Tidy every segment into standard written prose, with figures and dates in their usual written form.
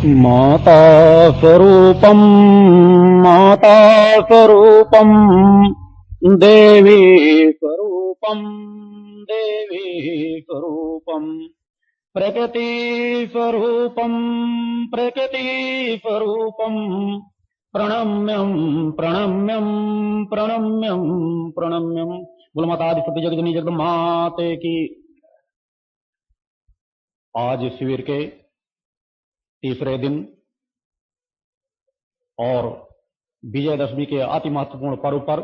माता स्वरूपम माता स्वरूपम देवी स्वरूपम देवी स्वरूपम प्रकृति स्वरूपम प्रकृति स्वरूपम प्रणम्यम प्रणम्यम प्रणम्यम प्रणम्यम। बोलो माता आदि सत्य जगजननी जगदम्बा माते की। आज शिविर के तीसरे दिन और विजयदशमी के अति महत्वपूर्ण पर्व पर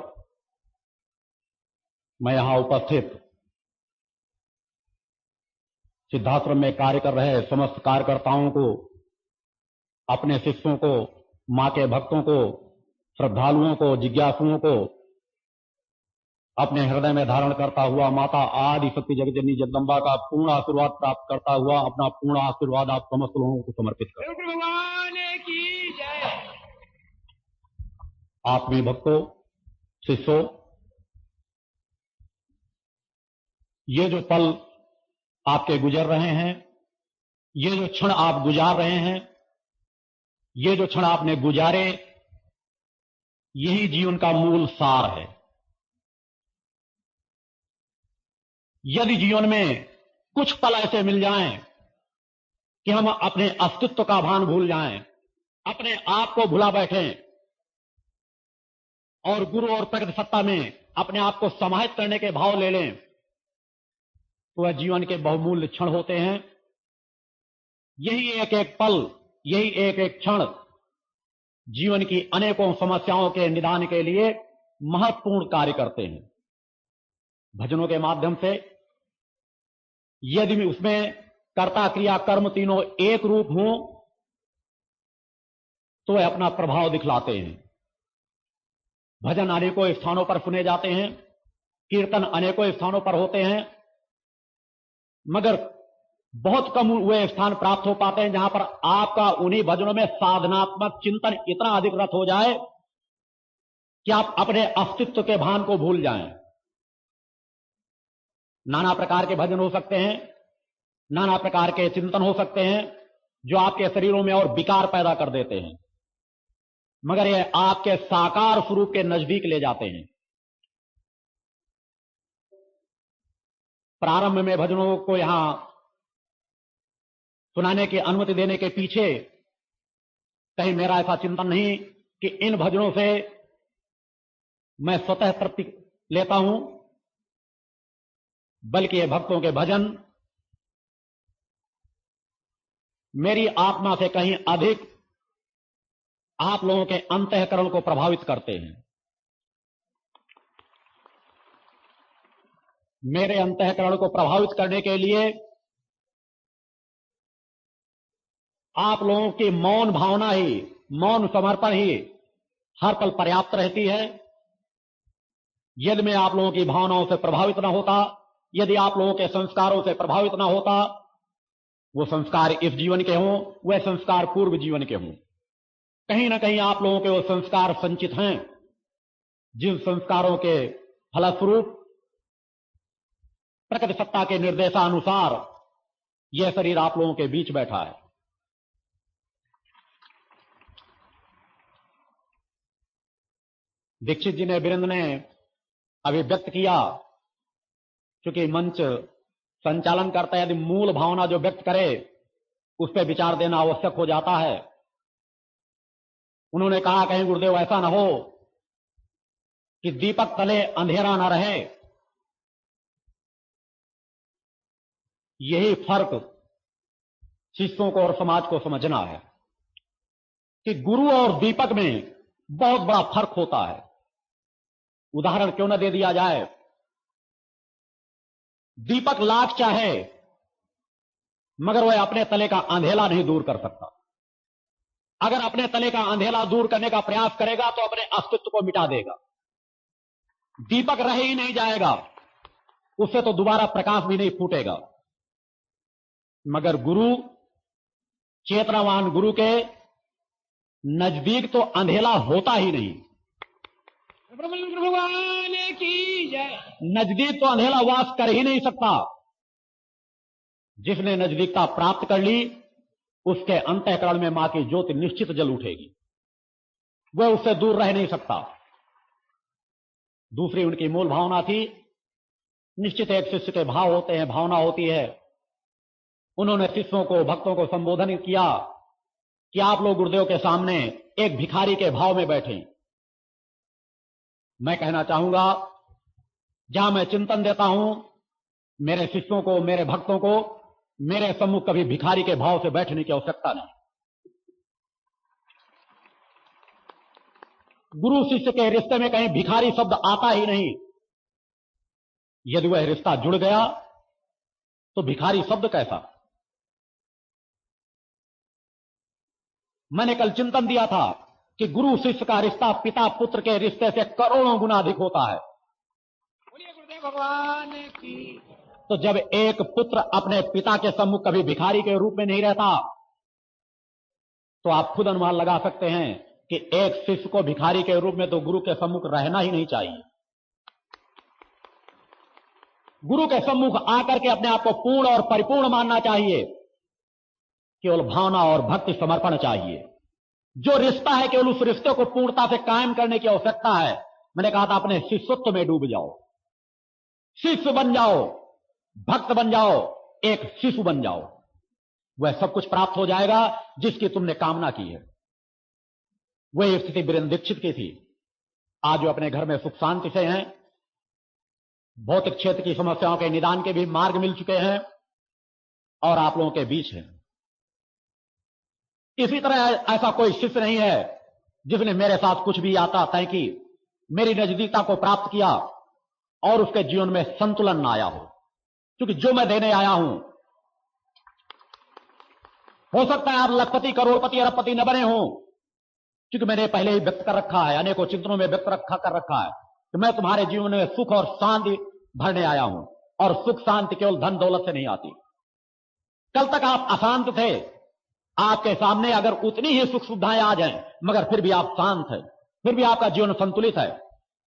मैं यहां उपस्थित सिद्धाश्रम में कार्य कर रहे समस्त कार्यकर्ताओं को, अपने शिष्यों को, मां के भक्तों को, श्रद्धालुओं को, जिज्ञासुओं को अपने हृदय में धारण करता हुआ माता आदि शक्ति जगजननी जगदम्बा का पूर्ण आशीर्वाद प्राप्त करता हुआ अपना पूर्ण आशीर्वाद आप समस्त लोगों को समर्पित करता हूं। भगवान की जय। आत्मीय भक्तों, शिष्यों, ये जो पल आपके गुजर रहे हैं, ये जो क्षण आप गुजार रहे हैं, ये जो क्षण आपने गुजारे, यही जीवन का मूल सार है। यदि जीवन में कुछ पल ऐसे मिल जाएं कि हम अपने अस्तित्व का भान भूल जाएं, अपने आप को भुला बैठें और गुरु और प्रकृति सत्ता में अपने आप को समाहित करने के भाव ले लें, तो वह जीवन के बहुमूल्य क्षण होते हैं। यही एक एक पल, यही एक एक क्षण जीवन की अनेकों समस्याओं के निदान के लिए महत्वपूर्ण कार्य करते हैं। भजनों के माध्यम से यदि उसमें कर्ता क्रिया कर्म तीनों एक रूप हों तो वे अपना प्रभाव दिखलाते हैं। भजन अनेकों स्थानों पर सुने जाते हैं, कीर्तन अनेकों स्थानों पर होते हैं, मगर बहुत कम वे स्थान प्राप्त हो पाते हैं जहां पर आपका उन्हीं भजनों में साधनात्मक चिंतन इतना अधिकृत हो जाए कि आप अपने अस्तित्व के भान को भूल जाएं। नाना प्रकार के भजन हो सकते हैं, नाना प्रकार के चिंतन हो सकते हैं जो आपके शरीरों में और विकार पैदा कर देते हैं, मगर ये आपके साकार स्वरूप के नजदीक ले जाते हैं। प्रारंभ में भजनों को यहां सुनाने की अनुमति देने के पीछे कहीं मेरा ऐसा चिंतन नहीं कि इन भजनों से मैं स्वतः तृप्ति लेता हूं, बल्कि ये भक्तों के भजन मेरी आत्मा से कहीं अधिक आप लोगों के अंतःकरण को प्रभावित करते हैं। मेरे अंतःकरण को प्रभावित करने के लिए आप लोगों की मौन भावना ही, मौन समर्पण ही हर पल पर्याप्त रहती है। यदि मैं आप लोगों की भावनाओं से प्रभावित न होता, यदि आप लोगों के संस्कारों से प्रभावित न होता, वो संस्कार इस जीवन के हों, वह संस्कार पूर्व जीवन के हों, कहीं ना कहीं आप लोगों के वो संस्कार संचित हैं जिन संस्कारों के फलस्वरूप प्रकृति सत्ता के निर्देशानुसार यह शरीर आप लोगों के बीच बैठा है। दीक्षित जी ने, वीरेंद्र ने अभिव्यक्त किया, क्योंकि मंच संचालन करता है, यदि मूल भावना जो व्यक्त करे उस पर विचार देना आवश्यक हो जाता है। उन्होंने कहा कहीं गुरुदेव ऐसा न हो कि दीपक तले अंधेरा न रहे। यही फर्क शिष्यों को और समाज को समझना है कि गुरु और दीपक में बहुत बड़ा फर्क होता है। उदाहरण क्यों न दे दिया जाए, दीपक लाख चाहे मगर वह अपने तले का अंधेला नहीं दूर कर सकता। अगर अपने तले का अंधेला दूर करने का प्रयास करेगा तो अपने अस्तित्व को मिटा देगा। दीपक रह ही नहीं जाएगा, उससे तो दोबारा प्रकाश भी नहीं फूटेगा। मगर गुरु, चेतनावान गुरु के नजदीक तो अंधेला होता ही नहीं। भगवान की जय। नजदीक तो अंधेला वास कर ही नहीं सकता। जिसने नजदीकता प्राप्त कर ली उसके अंतःकरण में मां की ज्योति निश्चित जल उठेगी, वह उससे दूर रह नहीं सकता। दूसरी उनकी मूल भावना थी, निश्चित एक शिष्य के भाव होते हैं, भावना होती है। उन्होंने शिष्यों को, भक्तों को संबोधन किया कि आप लोग गुरुदेव के सामने एक भिखारी के भाव में बैठे। मैं कहना चाहूंगा, जहां मैं चिंतन देता हूं, मेरे शिष्यों को, मेरे भक्तों को मेरे सम्मुख कभी भिखारी के भाव से बैठने की आवश्यकता नहीं। गुरु शिष्य के रिश्ते में कहीं भिखारी शब्द आता ही नहीं। यदि वह रिश्ता जुड़ गया तो भिखारी शब्द कैसा। मैंने कल चिंतन दिया था कि गुरु शिष्य का रिश्ता पिता पुत्र के रिश्ते से करोड़ों गुना अधिक होता है। बोलिए गुरुदेव भगवान की। तो जब एक पुत्र अपने पिता के सम्मुख कभी भिखारी के रूप में नहीं रहता, तो आप खुद अनुमान लगा सकते हैं कि एक शिष्य को भिखारी के रूप में तो गुरु के सम्मुख रहना ही नहीं चाहिए। गुरु के सम्मुख आकर के अपने आप को पूर्ण और परिपूर्ण मानना चाहिए। केवल भावना और भक्ति समर्पण चाहिए। जो रिश्ता है केवल उस रिश्ते को पूर्णता से कायम करने की आवश्यकता है। मैंने कहा था, अपने शिष्यत्व में डूब जाओ, शिष्य बन जाओ, भक्त बन जाओ, एक शिशु बन जाओ। वह सब कुछ प्राप्त हो जाएगा जिसकी तुमने कामना की है। वही स्थिति वीरेंद्र दीक्षित की थी। आज वो अपने घर में सुख शांति से हैं, भौतिक क्षेत्र की समस्याओं के निदान के भी मार्ग मिल चुके हैं और आप लोगों के बीच हैं। इसी तरह ऐसा कोई शिष्य नहीं है जिसने मेरे साथ कुछ भी यात्रा तय की, मेरी नजदीकता को प्राप्त किया और उसके जीवन में संतुलन ना आया हो। क्योंकि जो मैं देने आया हूं, हो सकता है आप लखपति, करोड़पति, अरबपति न बने हों, क्योंकि मैंने पहले ही व्यक्त कर रखा है, अनेकों चिंतनों में व्यक्त कर रखा है कि मैं तुम्हारे जीवन में सुख और शांति भरने आया हूं। और सुख शांति केवल धन दौलत से नहीं आती। कल तक आप अशांत थे, आपके सामने अगर उतनी ही सुख सुविधाएं आ जाएं, मगर फिर भी आप शांत हैं, फिर भी आपका जीवन संतुलित है।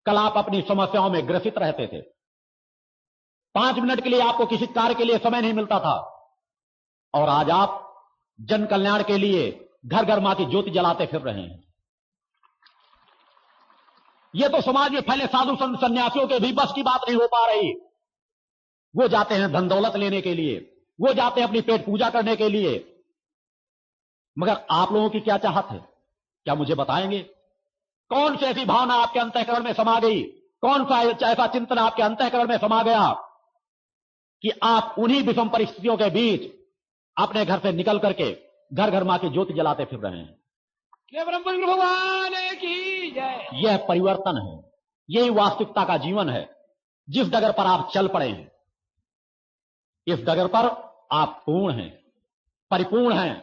कल आप अपनी समस्याओं में ग्रसित रहते थे, 5 मिनट के लिए आपको किसी कार्य के लिए समय नहीं मिलता था, और आज आप जन कल्याण के लिए घर घर मां की ज्योति जलाते फिर रहे हैं। यह तो समाज में फैले साधु संत सन्यासियों के भी बस की बात नहीं हो पा रही। वो जाते हैं धन दौलत लेने के लिए, वो जाते हैं अपनी पेट पूजा करने के लिए, मगर आप लोगों की क्या चाहत है, क्या मुझे बताएंगे? कौन सी ऐसी भावना आपके अंतःकरण में समा गई, कौन सा ऐसा चिंतन आपके अंतःकरण में समा गया कि आप उन्हीं विषम परिस्थितियों के बीच अपने घर से निकल करके घर घर मां की ज्योति जलाते फिर रहे हैं। ब्रह्म भगवान की जय। यह परिवर्तन है, यही वास्तविकता का जीवन है। जिस डगर पर आप चल पड़े हैं, इस डगर पर आप पूर्ण हैं, परिपूर्ण हैं।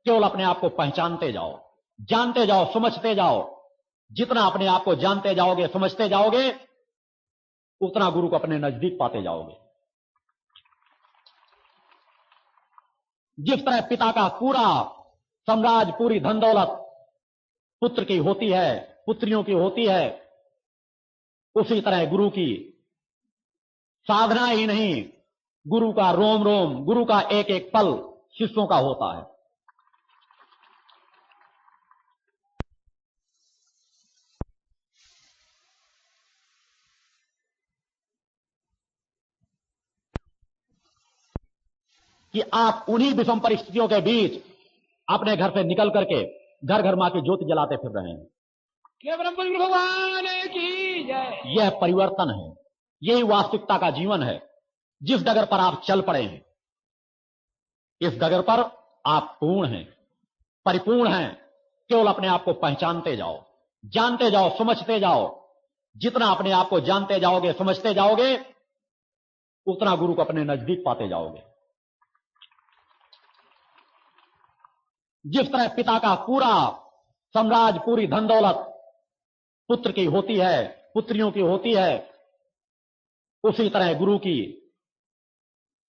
केवल अपने आप को पहचानते जाओ, जानते जाओ, समझते जाओ। जितना अपने आप को जानते जाओगे, समझते जाओगे, उतना गुरु को अपने नजदीक पाते जाओगे। जिस तरह पिता का पूरा साम्राज्य, पूरी धन दौलत पुत्र की होती है, पुत्रियों की होती है, उसी तरह गुरु की साधना ही नहीं, गुरु का रोम रोम, गुरु का एक एक पल शिष्यों का होता है। कि आप उन्हीं विषम परिस्थितियों के बीच अपने घर से निकल करके घर घर मां की ज्योति जलाते फिर रहे हैं। ब्रह्म भगवान की जय। यह परिवर्तन है, यही वास्तविकता का जीवन है। जिस डगर पर आप चल पड़े हैं, इस डगर पर आप पूर्ण हैं, परिपूर्ण हैं। केवल अपने आप को पहचानते जाओ, जानते जाओ, समझते जाओ। जितना अपने आप को जानते जाओगे, समझते जाओगे, उतना गुरु को अपने नजदीक पाते जाओगे। जिस तरह पिता का पूरा साम्राज्य, पूरी धन दौलत पुत्र की होती है, पुत्रियों की होती है, उसी तरह गुरु की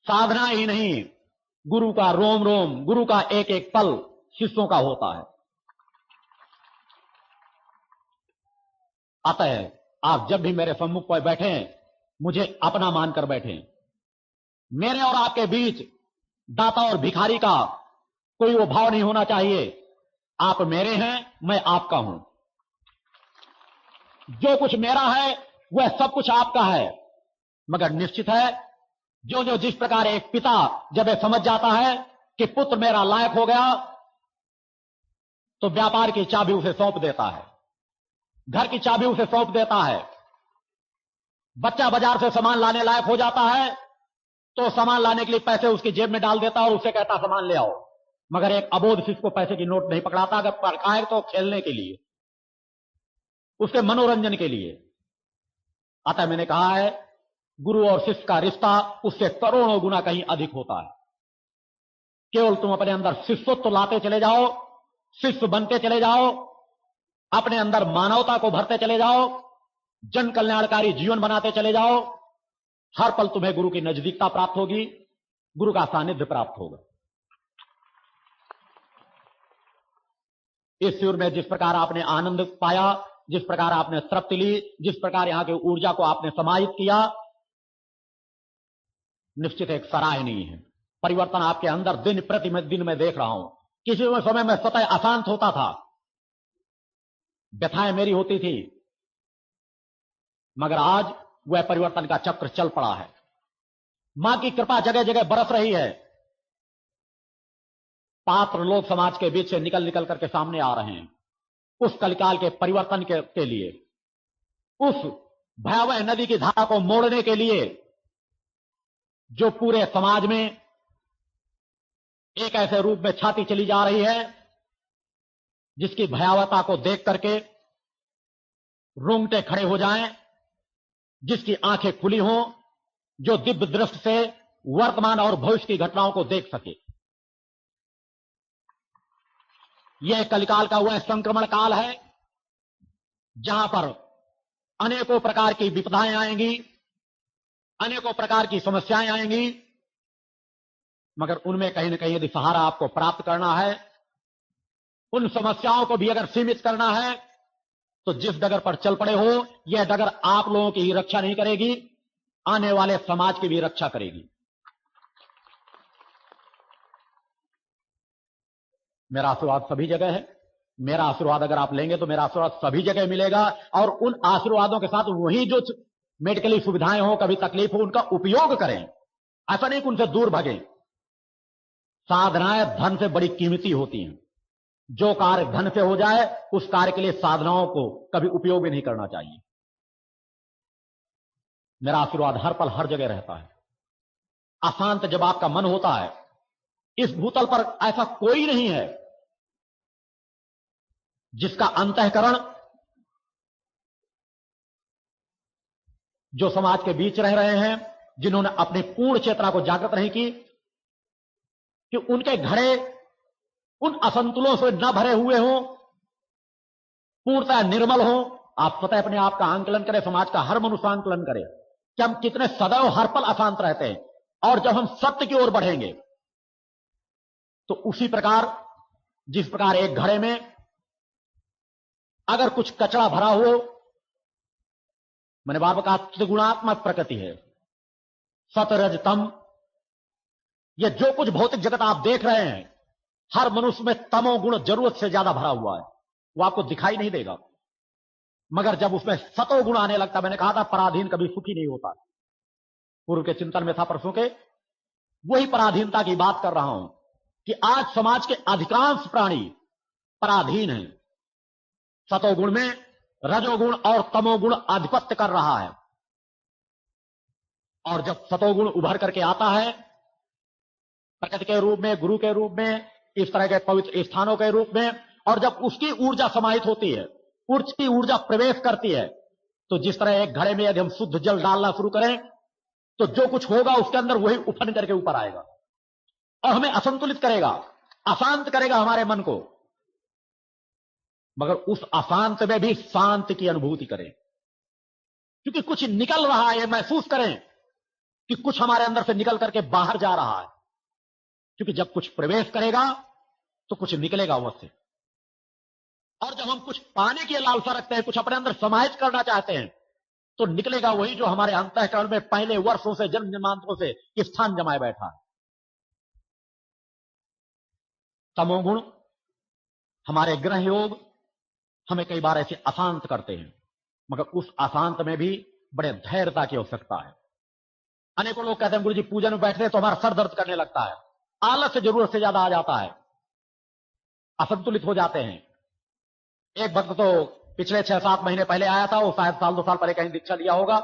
साधना ही नहीं, गुरु का रोम रोम, गुरु का एक एक पल शिष्यों का होता है। अतः आप जब भी मेरे सम्मुख पर बैठे, मुझे अपना मानकर बैठे। मेरे और आपके बीच दाता और भिखारी का कोई वो भाव नहीं होना चाहिए आप मेरे हैं, मैं आपका हूं। जो कुछ मेरा है वह सब कुछ आपका है। मगर निश्चित है जो जो जिस प्रकार एक पिता जब यह समझ जाता है कि पुत्र मेरा लायक हो गया, तो व्यापार की चाबी उसे सौंप देता है, घर की चाबी उसे सौंप देता है। बच्चा बाजार से सामान लाने लायक हो जाता है तो सामान लाने के लिए पैसे उसकी जेब में डाल देता और उससे कहता सामान ले आओ। मगर एक अबोध शिष्य को पैसे की नोट नहीं पकड़ाता, अगर पकड़ाए तो खेलने के लिए, उसके मनोरंजन के लिए। अतः मैंने कहा है गुरु और शिष्य का रिश्ता उससे करोड़ों गुना कहीं अधिक होता है। केवल तुम अपने अंदर शिष्यत्व लाते चले जाओ, शिष्य बनते चले जाओ, अपने अंदर मानवता को भरते चले जाओ, जन कल्याणकारी जीवन बनाते चले जाओ, हर पल तुम्हें गुरु की नजदीकता प्राप्त होगी, गुरु का सानिध्य प्राप्त होगा। इस शिविर में जिस प्रकार आपने आनंद पाया, जिस प्रकार आपने तृप्ति ली, जिस प्रकार यहां की ऊर्जा को आपने समाहित किया, निश्चित एक सराहनीय है। परिवर्तन आपके अंदर दिन प्रति दिन में देख रहा हूं। किसी समय में स्वतः अशांत होता था, व्यथाएं मेरी होती थी, मगर आज वह परिवर्तन का चक्र चल पड़ा है। मां की कृपा जगह जगह बरस रही है। पात्र लोग समाज के बीच से निकल निकल करके सामने आ रहे हैं उस कलिकाल के परिवर्तन के लिए, उस भयावह नदी की धारा को मोड़ने के लिए, जो पूरे समाज में एक ऐसे रूप में छाती चली जा रही है जिसकी भयावहता को देख करके रोंगटे खड़े हो जाएं, जिसकी आंखें खुली हों, जो दिव्य दृष्टि से वर्तमान और भविष्य की घटनाओं को देख सके। यह कलिकाल का वह संक्रमण काल है जहां पर अनेकों प्रकार की विपदाएं आएंगी, अनेकों प्रकार की समस्याएं आएंगी, मगर उनमें कहीं न कहीं यदि सहारा आपको प्राप्त करना है, उन समस्याओं को भी अगर सीमित करना है, तो जिस डगर पर चल पड़े हो, यह डगर आप लोगों की ही रक्षा नहीं करेगी, आने वाले समाज की भी रक्षा करेगी। मेरा आशीर्वाद सभी जगह है। मेरा आशीर्वाद अगर आप लेंगे तो मेरा आशीर्वाद सभी जगह मिलेगा, और उन आशीर्वादों के साथ वही जो मेडिकली सुविधाएं हो, कभी तकलीफ हो, उनका उपयोग करें। ऐसा नहीं कि उनसे दूर भागें। साधनाएं धन से बड़ी कीमती होती हैं। जो कार्य धन से हो जाए उस कार्य के लिए साधनाओं को कभी उपयोग ही नहीं करना चाहिए। मेरा आशीर्वाद हर पल हर जगह रहता है। अशांत जब आपका मन होता है, इस भूतल पर ऐसा कोई नहीं है जिसका अंतःकरण जो समाज के बीच रह रहे हैं, जिन्होंने अपनी पूर्ण चेतना को जागृत नहीं की, कि उनके घड़े उन असंतुलों से न भरे हुए हों, पूर्णतः निर्मल हों। आप स्वतः अपने आप का आंकलन करें, समाज का हर मनुष्य आंकलन करे कि हम कितने सदैव हर पल अशांत रहते हैं, और जब हम सत्य की ओर बढ़ेंगे तो उसी प्रकार जिस प्रकार एक घड़े में अगर कुछ कचरा भरा हो, मैंने बार कहा त्रिगुणात्मक प्रकृति है, सत रज तम। ये जो कुछ भौतिक जगत आप देख रहे हैं, हर मनुष्य में तमोगुण जरूरत से ज्यादा भरा हुआ है, वो आपको दिखाई नहीं देगा। मगर जब उसमें सतोगुण आने लगता, मैंने कहा था पराधीन कभी सुखी नहीं होता। पूर्व के चिंतन में था परसों के, वही पराधीनता की बात कर रहा हूं कि आज समाज के अधिकांश प्राणी पराधीन हैं। सतोगुण में रजोगुण और तमोगुण आधिपत्य कर रहा है, और जब सतोगुण उभर करके आता है प्रकृति के रूप में, गुरु के रूप में, इस तरह के पवित्र स्थानों के रूप में, और जब उसकी ऊर्जा समाहित होती है, उसकी ऊर्जा प्रवेश करती है, तो जिस तरह एक घड़े में यदि हम शुद्ध जल डालना शुरू करें तो जो कुछ होगा उसके अंदर वही उफन करके ऊपर आएगा और हमें असंतुलित करेगा, अशांत करेगा हमारे मन को। मगर उस अशांत में भी शांति की अनुभूति करें, क्योंकि कुछ निकल रहा है, महसूस करें कि कुछ हमारे अंदर से निकल करके बाहर जा रहा है। क्योंकि जब कुछ प्रवेश करेगा तो कुछ निकलेगा उससे, और जब हम कुछ पाने की लालसा रखते हैं, कुछ अपने अंदर समाहित करना चाहते हैं, तो निकलेगा वही जो हमारे अंतःकरण में पहले वर्षों से, जन्म जन्मांतरों से स्थान जमाए बैठा है। तमोगुण, हमारे ग्रह योग हमें कई बार ऐसे अशांत करते हैं, मगर उस अशांत में भी बड़े धैर्यता की आवश्यकता है। अनेकों लोग कहते हैं गुरु जी पूजन में बैठते तो हमारा सर दर्द करने लगता है, आलस जरूरत से ज्यादा आ जाता है, असंतुलित हो जाते हैं। एक भक्त तो पिछले 6-7 महीने पहले आया था, वो शायद 1-2 साल पहले कहीं दीक्षा लिया होगा,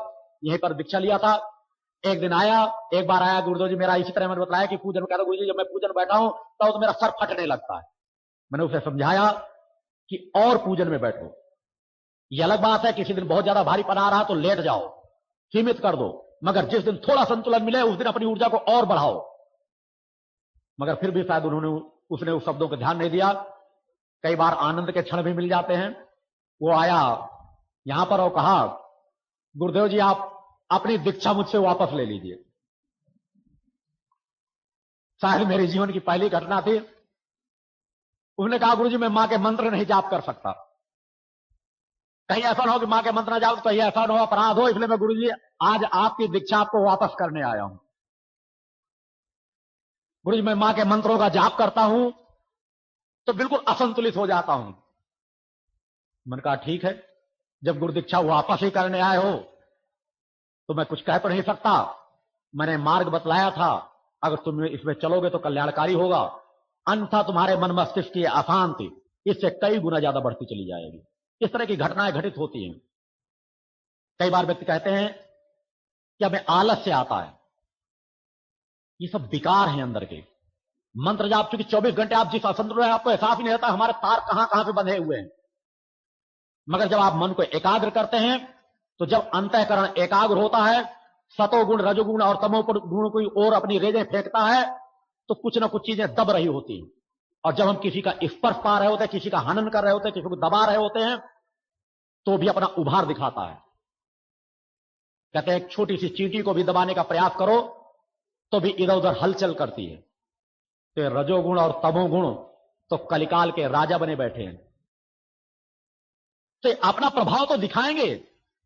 यहीं पर दीक्षा लिया था। एक दिन आया, एक बार आया, गुरुदेव जी मेरा इसी तरह मैंने बताया कि पूजन, कहता गुरु जी जब मैं पूजन बैठा हूं तो मेरा सर फटने लगता है। मैंने उसे समझाया कि और पूजन में बैठो, ये अलग बात है, किसी दिन बहुत ज्यादा भारी पना आ रहा तो लेट जाओ, सीमित कर दो, मगर जिस दिन थोड़ा संतुलन मिले उस दिन अपनी ऊर्जा को और बढ़ाओ। मगर फिर भी शायद उसने उस शब्दों को ध्यान नहीं दिया। कई बार आनंद के क्षण भी मिल जाते हैं। वो आया यहां पर और कहा गुरुदेव जी आप अपनी दीक्षा मुझसे वापस ले लीजिए। शायद मेरे जीवन की पहली घटना थी। उसने कहा गुरुजी मैं मां के मंत्र नहीं जाप कर सकता, कहीं ऐसा ना हो कि मां के मंत्र ना जाप, कहीं ऐसा ना हो अपराध हो, इसलिए मैं गुरुजी आज आपकी दीक्षा आपको वापस करने आया हूं। गुरुजी मैं मां के मंत्रों का जाप करता हूं तो बिल्कुल असंतुलित हो जाता हूं। मैंने कहा ठीक है, जब गुरु दीक्षा वापस ही करने आए हो तो मैं कुछ कह तो नहीं सकता, मैंने मार्ग बतलाया था, अगर तुम इसमें चलोगे तो कल्याणकारी होगा, अन्यथा तुम्हारे मन मस्तिष्क की अशांति इससे कई गुना ज्यादा बढ़ती चली जाएगी। इस तरह की घटनाएं घटित होती हैं। कई बार व्यक्ति कहते हैं कि हमें आलस से आता है, ये सब विकार हैं अंदर के। मंत्र जाप चूंकि 24 घंटे आप जिस असंतुलन है आपको एहसास ही नहीं होता हमारे तार कहां कहां से बंधे हुए हैं। मगर जब आप मन को एकाग्र करते हैं तो जब अंतःकरण एकाग्र होता है, सतोगुण रजोगुण और तमोगुण की ओर अपनी रेजें फेंकता है, तो कुछ ना कुछ चीजें दब रही होती हैं। और जब हम किसी का स्पर्श पा रहे होते हैं, किसी का हनन कर रहे होते हैं, किसी को दबा रहे होते हैं, तो भी अपना उभार दिखाता है। कहते हैं एक छोटी सी चींटी को भी दबाने का प्रयास करो तो भी इधर उधर हलचल करती है। तो रजोगुण और तमोगुण तो कलिकाल के राजा बने बैठे हैं, तो अपना प्रभाव तो दिखाएंगे,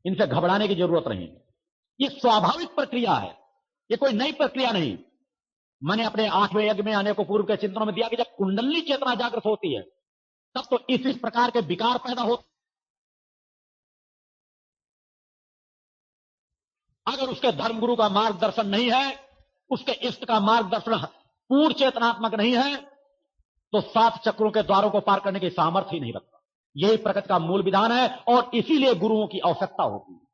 इनसे घबराने की जरूरत नहीं। ये स्वाभाविक प्रक्रिया है, ये कोई नई प्रक्रिया नहीं। मैंने अपने 8वें यज्ञ में अनेकों पूर्व के चिंतनों में दिया कि जब कुंडली चेतना जागृत होती है तब तो इस प्रकार के विकार पैदा होते। अगर उसके धर्मगुरु का मार्गदर्शन नहीं है, उसके इष्ट का मार्गदर्शन पूर्ण चेतनात्मक नहीं है, तो 7 चक्रों के द्वारों को पार करने की सामर्थ्य ही नहीं रखता। यही प्रकृति का मूल विधान है और इसीलिए गुरुओं की आवश्यकता होती है।